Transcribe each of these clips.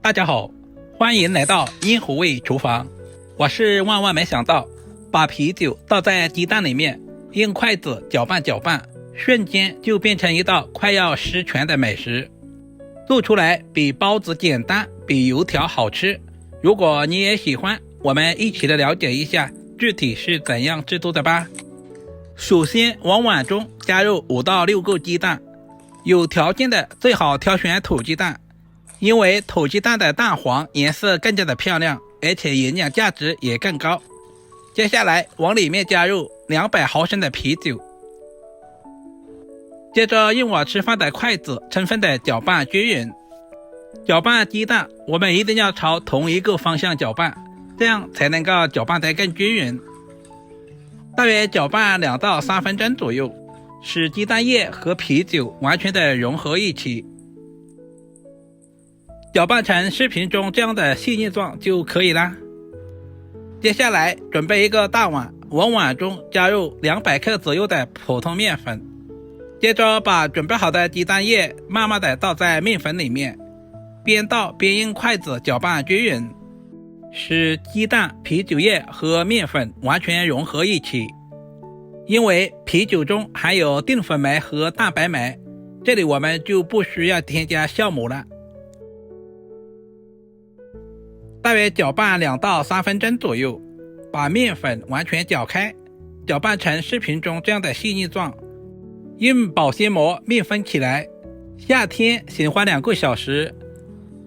大家好，欢迎来到阴虎味厨房。我是万万没想到，把啤酒倒在鸡蛋里面，用筷子搅拌搅拌，瞬间就变成一道快要失传的美食。做出来比包子简单，比油条好吃。如果你也喜欢，我们一起来了解一下具体是怎样制作的吧。首先往碗中加入5到6个鸡蛋，有条件的最好挑选土鸡蛋，因为土鸡蛋的蛋黄颜色更加的漂亮，而且营养价值也更高。接下来往里面加入200毫升的啤酒，接着用我吃饭的筷子充分的搅拌均匀。搅拌鸡蛋我们一定要朝同一个方向搅拌，这样才能够搅拌得更均匀。大约搅拌2到3分钟左右，使鸡蛋液和啤酒完全的融合一起。搅拌成视频中这样的细腻状就可以啦。接下来准备一个大碗，往碗中加入200克左右的普通面粉，接着把准备好的鸡蛋液慢慢的倒在面粉里面，边倒边用筷子搅拌均匀，使鸡蛋、啤酒液和面粉完全融合一起。因为啤酒中含有淀粉酶和蛋白酶，这里我们就不需要添加酵母了。大约搅拌2到3分钟左右，把面粉完全搅开，搅拌成视频中这样的细腻状。用保鲜膜密封起来，夏天醒花2个小时，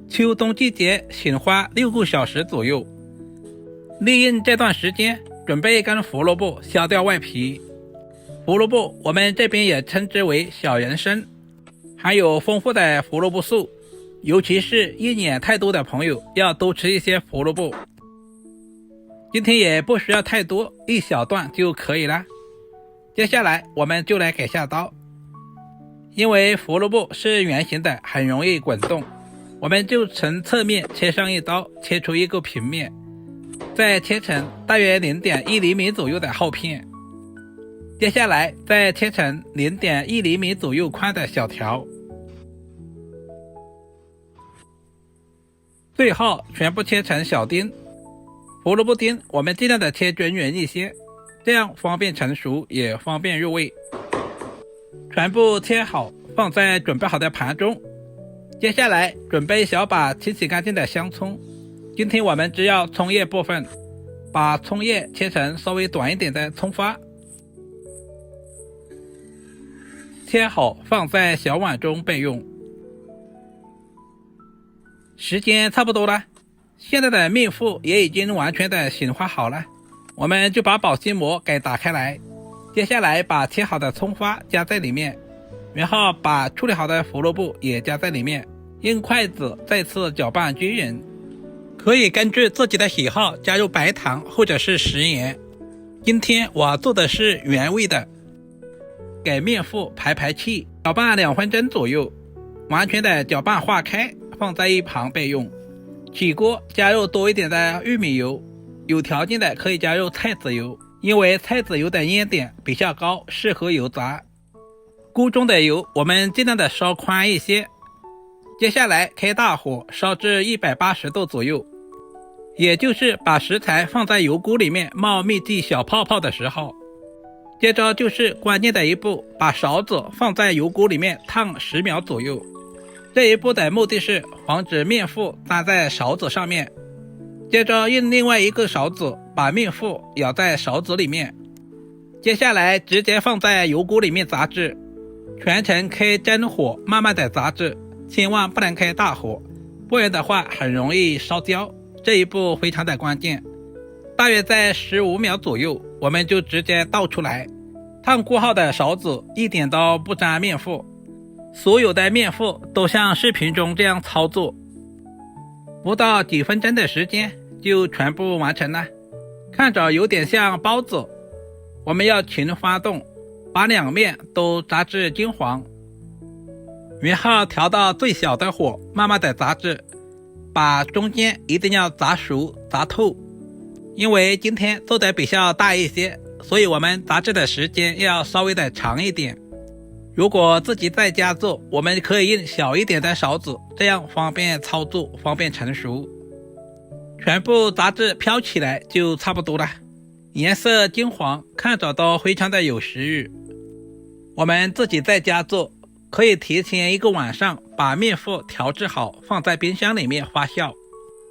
秋冬季节醒花6个小时左右。利用这段时间准备一根胡萝卜，削掉外皮。胡萝卜我们这边也称之为小人参，含有丰富的胡萝卜素，尤其是一年太多的朋友要多吃一些胡萝卜。今天也不需要太多，1小段就可以了。接下来我们就来给下刀，因为胡萝卜是圆形的，很容易滚动，我们就从侧面切上一刀，切出一个平面，再切成大约 0.1 厘米左右的厚片。接下来再切成 0.1 厘米左右宽的小条，最后全部切成小丁。胡萝卜丁我们尽量的切均匀一些，这样方便成熟也方便入味。全部切好放在准备好的盘中。接下来准备一小把清洗干净的香葱，今天我们只要葱叶部分，把葱叶切成稍微短一点的葱花，切好放在小碗中备用。时间差不多了，现在的面糊也已经完全的醒化好了，我们就把保鲜膜给打开来。接下来把切好的葱花加在里面，然后把处理好的胡萝卜也加在里面，用筷子再次搅拌均匀。可以根据自己的喜好加入白糖或者是食盐，今天我做的是原味的。给面糊排排气，搅拌2分钟左右，完全的搅拌化开，放在一旁备用。起锅加入多一点的玉米油，有条件的可以加入菜籽油，因为菜籽油的烟点比较高，适合油炸。锅中的油我们尽量的烧宽一些。接下来开大火烧至180度左右，也就是把食材放在油锅里面冒密集小泡泡的时候。接着就是关键的一步，把勺子放在油锅里面烫10秒左右。这一步的目的是防止面糊粘在勺子上面。接着用另外一个勺子把面糊舀在勺子里面。接下来直接放在油锅里面炸制，全程开中火慢慢的炸制，千万不能开大火，不然的话很容易烧焦，这一步非常的关键。大约在15秒左右，我们就直接倒出来。烫过后的勺子一点都不沾面糊，所有的面糊都像视频中这样操作，不到几分钟的时间就全部完成了。看着有点像包子，我们要勤发动，把2面都炸至金黄，然后调到最小的火慢慢的炸制，把中间一定要炸熟炸透。因为今天做的比较大一些，所以我们炸制的时间要稍微的长一点。如果自己在家做，我们可以用小一点的勺子，这样方便操作，方便成熟。全部杂质飘起来就差不多了，颜色金黄，看着都非常的有食欲。我们自己在家做，可以提前1个晚上把面糊调制好，放在冰箱里面发酵。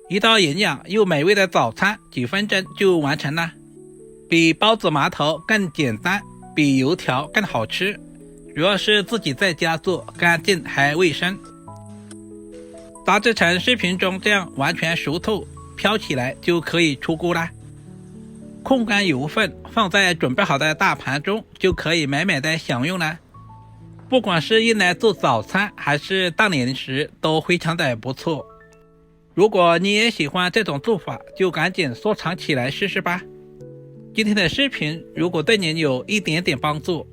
一道营养又美味的早餐，几分钟就完成了，比包子馒头更简单，比油条更好吃。主要是自己在家做，干净还卫生。炸制成视频中这样完全熟透，飘起来就可以出锅啦。控干油分，放在准备好的大盘中，就可以美美的享用了。不管是用来做早餐还是当零食，都非常的不错。如果你也喜欢这种做法，就赶紧收藏起来试试吧。今天的视频如果对您有一点点帮助，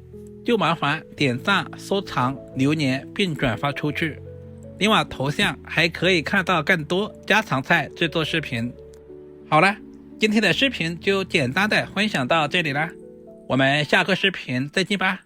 就麻烦点赞、收藏、留言并转发出去。另外头像还可以看到更多家常菜制作视频。好了，今天的视频就简单的分享到这里了，我们下个视频再见吧。